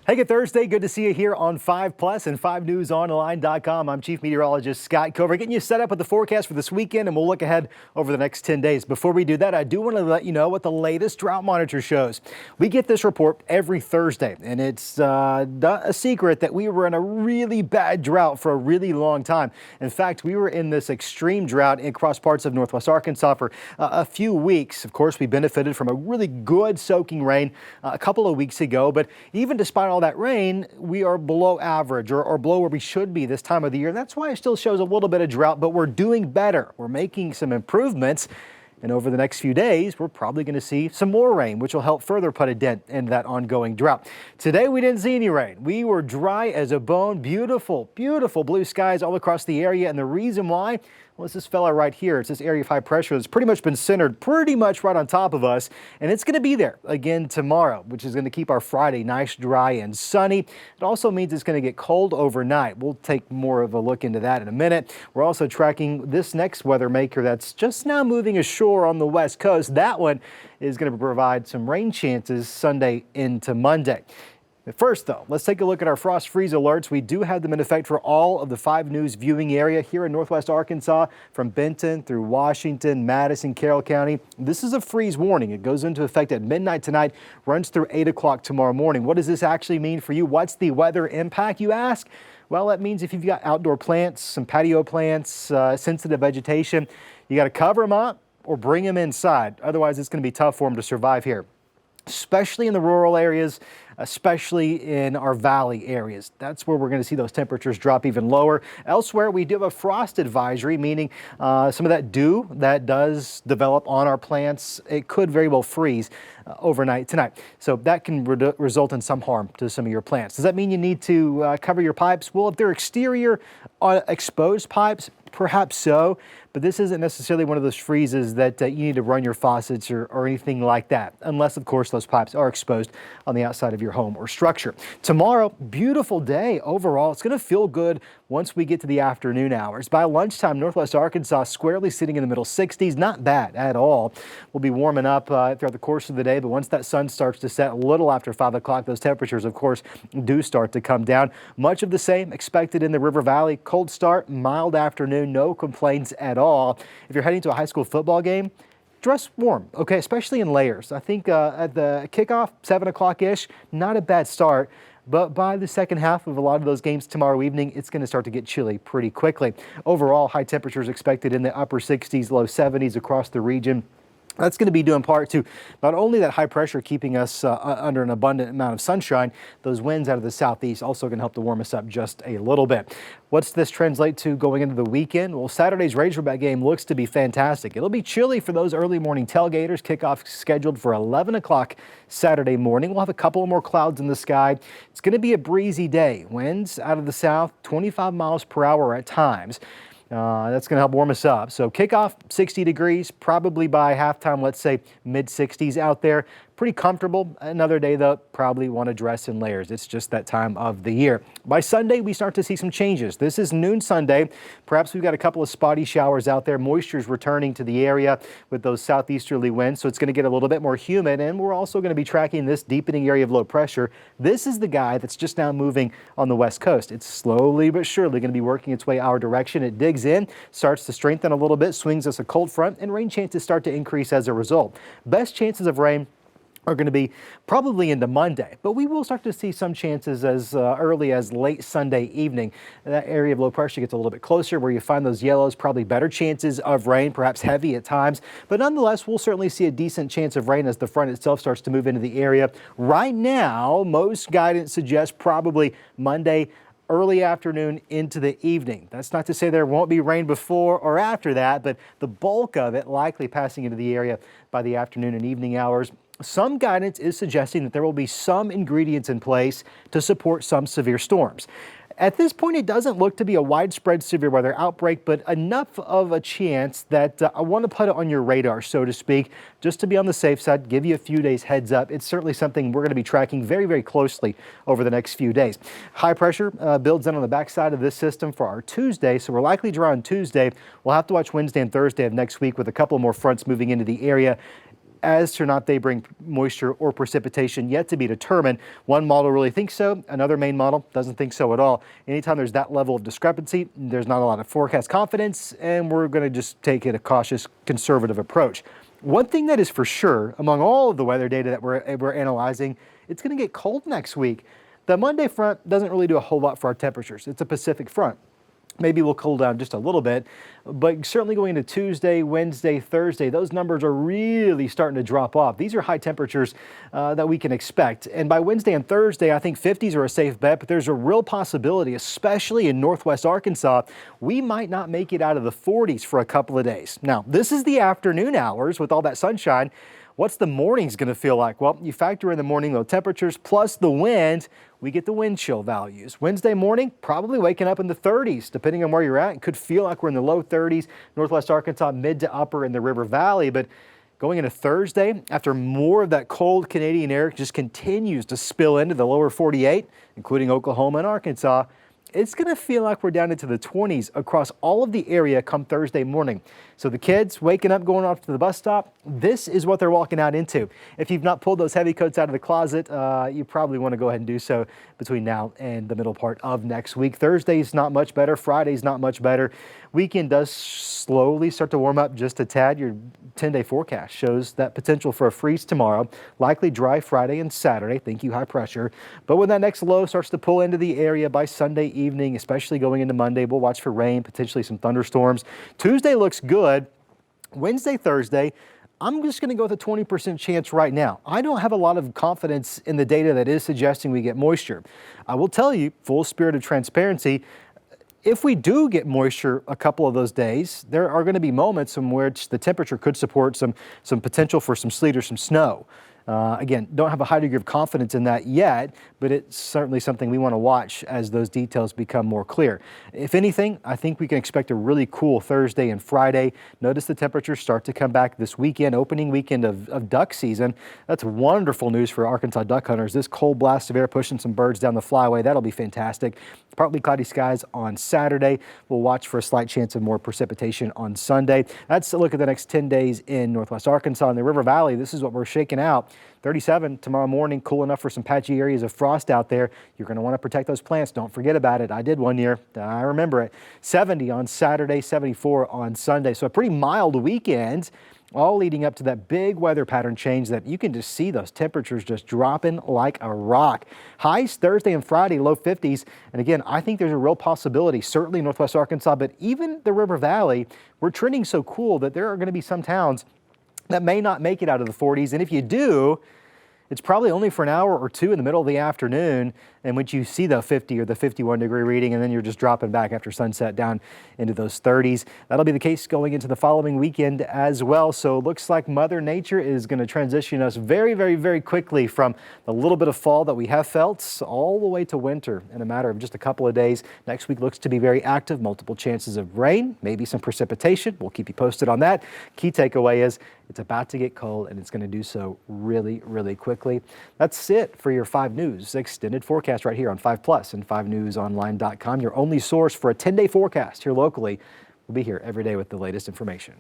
Hey, good Thursday. Good to see you here on 5 Plus and 5newsonline.com. I'm Chief Meteorologist Skot Covert, getting you set up with the forecast for this weekend, and we'll look ahead over the next 10 days. Before we do that, I do want to let you know what the latest drought monitor shows. We get this report every Thursday, and it's not a secret that we were in a really bad drought for a really long time. In fact, we were in this extreme drought across parts of northwest Arkansas for a few weeks. Of course, we benefited from a really good soaking rain a couple of weeks ago, but even despite all that rain, we are below average or below where we should be this time of the year. That's why it still shows a little bit of drought, but we're doing better. We're making some improvements. And over the next few days, we're probably going to see some more rain, which will help further put a dent in that ongoing drought. Today, we didn't see any rain. We were dry as a bone. Beautiful, beautiful blue skies all across the area. And the reason why? Well, it's this fella right here. It's this area of high pressure that's pretty much been centered pretty much right on top of us. And it's going to be there again tomorrow, which is going to keep our Friday nice, dry, and sunny. It also means it's going to get cold overnight. We'll take more of a look into that in a minute. We're also tracking this next weather maker that's just now moving ashore on the west coast. That one is going to provide some rain chances Sunday into Monday. First, though, let's take a look at our frost freeze alerts. We do have them in effect for all of the 5 News viewing area here in northwest Arkansas, from Benton through Washington, Madison, Carroll County. This is a freeze warning. It goes into effect at midnight tonight, runs through 8 o'clock tomorrow morning. What does this actually mean for you? What's the weather impact, you ask? Well, that means if you've got outdoor plants, some patio plants, sensitive vegetation, you got to cover them up or bring them inside. Otherwise, it's going to be tough for them to survive here, especially in the rural areas, especially in our valley areas. That's where we're going to see those temperatures drop even lower. Elsewhere, we do have a frost advisory, meaning some of that dew that does develop on our plants, it could very well freeze overnight tonight. So that can result in some harm to some of your plants. Does that mean you need to cover your pipes? Well, if they're exterior exposed pipes, perhaps so, but this isn't necessarily one of those freezes that you need to run your faucets or anything like that, unless, of course, those pipes are exposed on the outside of your home or structure. Tomorrow, beautiful day overall. It's going to feel good once we get to the afternoon hours. By lunchtime, northwest Arkansas squarely sitting in the middle 60s. Not bad at all. We'll be warming up throughout the course of the day, but once that sun starts to set a little after 5 o'clock, those temperatures, of course, do start to come down. Much of the same expected in the River Valley. Cold start, mild afternoon, no complaints at all. If you're heading to a high school football game, dress warm, okay, especially in layers. I think at the kickoff, 7 o'clock-ish, not a bad start. But by the second half of a lot of those games tomorrow evening, it's going to start to get chilly pretty quickly. Overall, high temperatures expected in the upper 60s, low 70s across the region. That's going to be due in part to not only that high pressure keeping us under an abundant amount of sunshine, those winds out of the southeast also going to help to warm us up just a little bit. What's this translate to going into the weekend? Well, Saturday's Razorback game looks to be fantastic. It'll be chilly for those early morning tailgaters. Kickoff scheduled for 11 o'clock Saturday morning. We'll have a couple more clouds in the sky. It's going to be a breezy day. Winds out of the south, 25 miles per hour at times. That's going to help warm us up. So kickoff, 60 degrees, probably by halftime, let's say mid-60s out there. Pretty comfortable. Another day, though, probably want to dress in layers. It's just that time of the year. By Sunday, we start to see some changes. This is noon Sunday. Perhaps we've got a couple of spotty showers out there. Moisture's returning to the area with those southeasterly winds, so it's going to get a little bit more humid, and we're also going to be tracking this deepening area of low pressure. This is the guy that's just now moving on the west coast. It's slowly but surely going to be working its way our direction. It digs in, starts to strengthen a little bit, swings us a cold front, and rain chances start to increase as a result. Best chances of rain are going to be probably into Monday, but we will start to see some chances as early as late Sunday evening. That area of low pressure gets a little bit closer where you find those yellows, probably better chances of rain, perhaps heavy at times, but nonetheless, we'll certainly see a decent chance of rain as the front itself starts to move into the area. Right now, most guidance suggests probably Monday, early afternoon into the evening. That's not to say there won't be rain before or after that, but the bulk of it likely passing into the area by the afternoon and evening hours. Some guidance is suggesting that there will be some ingredients in place to support some severe storms. At this point, it doesn't look to be a widespread severe weather outbreak, but enough of a chance that I want to put it on your radar, so to speak, just to be on the safe side, give you a few days heads up. It's certainly something we're going to be tracking very, very closely over the next few days. High pressure builds in on the backside of this system for our Tuesday, so we're likely dry on Tuesday. We'll have to watch Wednesday and Thursday of next week with a couple more fronts moving into the area. As to not they bring moisture or precipitation, yet to be determined. One model really thinks so. Another main model doesn't think so at all. Anytime there's that level of discrepancy, there's not a lot of forecast confidence, and we're going to just take it a cautious, conservative approach. One thing that is for sure, among all of the weather data that we're analyzing, it's going to get cold next week. The Monday front doesn't really do a whole lot for our temperatures. It's a Pacific front. Maybe we'll cool down just a little bit, but certainly going into Tuesday, Wednesday, Thursday, those numbers are really starting to drop off. These are high temperatures that we can expect. And by Wednesday and Thursday, I think 50s are a safe bet, but there's a real possibility, especially in northwest Arkansas, we might not make it out of the 40s for a couple of days. Now, this is the afternoon hours with all that sunshine. What's the morning's going to feel like? Well, you factor in the morning low temperatures plus the wind, we get the wind chill values. Wednesday morning, probably waking up in the 30s, depending on where you're at. It could feel like we're in the low 30s, northwest Arkansas, mid to upper in the River Valley. But going into Thursday, after more of that cold Canadian air just continues to spill into the lower 48, including Oklahoma and Arkansas, it's going to feel like we're down into the 20s across all of the area come Thursday morning. So the kids waking up, going off to the bus stop, this is what they're walking out into. If you've not pulled those heavy coats out of the closet, you probably want to go ahead and do so between now and the middle part of next week. Thursday's not much better. Friday's not much better. Weekend does slowly start to warm up just a tad. Your 10-day forecast shows that potential for a freeze tomorrow, likely dry Friday and Saturday. Thank you, high pressure. But when that next low starts to pull into the area by Sunday evening, especially going into Monday, we'll watch for rain, potentially some thunderstorms. Tuesday looks good. Wednesday, Thursday, I'm just going to go with a 20% chance right now. I don't have a lot of confidence in the data that is suggesting we get moisture. I will tell you, full spirit of transparency, if we do get moisture a couple of those days, there are going to be moments in which the temperature could support some potential for some sleet or some snow. Again, don't have a high degree of confidence in that yet, but it's certainly something we want to watch as those details become more clear. If anything, I think we can expect a really cool Thursday and Friday. Notice the temperatures start to come back this weekend, opening weekend of duck season. That's wonderful news for Arkansas duck hunters. This cold blast of air pushing some birds down the flyway, that'll be fantastic. Partly cloudy skies on Saturday. We'll watch for a slight chance of more precipitation on Sunday. That's a look at the next 10 days in northwest Arkansas. In the River Valley, this is what we're shaking out. 37 tomorrow morning, cool enough for some patchy areas of frost out there. You're going to want to protect those plants. Don't forget about it. I did one year. I remember it. 70 on Saturday, 74 on Sunday. So a pretty mild weekend, all leading up to that big weather pattern change that you can just see those temperatures just dropping like a rock. Highs Thursday and Friday, low 50s. And again, I think there's a real possibility, certainly in northwest Arkansas, but even the River Valley, we're trending so cool that there are going to be some towns that may not make it out of the 40s. And if you do, it's probably only for an hour or two in the middle of the afternoon, and when you see the 50 or the 51 degree reading, and then you're just dropping back after sunset down into those 30s. That'll be the case going into the following weekend as well. So it looks like Mother Nature is going to transition us very, very, very quickly from the little bit of fall that we have felt all the way to winter in a matter of just a couple of days. Next week looks to be very active, multiple chances of rain, maybe some precipitation. We'll keep you posted on that. Key takeaway is it's about to get cold, and it's going to do so really, really quickly. That's it for your 5 News extended forecast right here on 5+ and 5newsonline.com. Your only source for a 10-day forecast here locally. We'll be here every day with the latest information.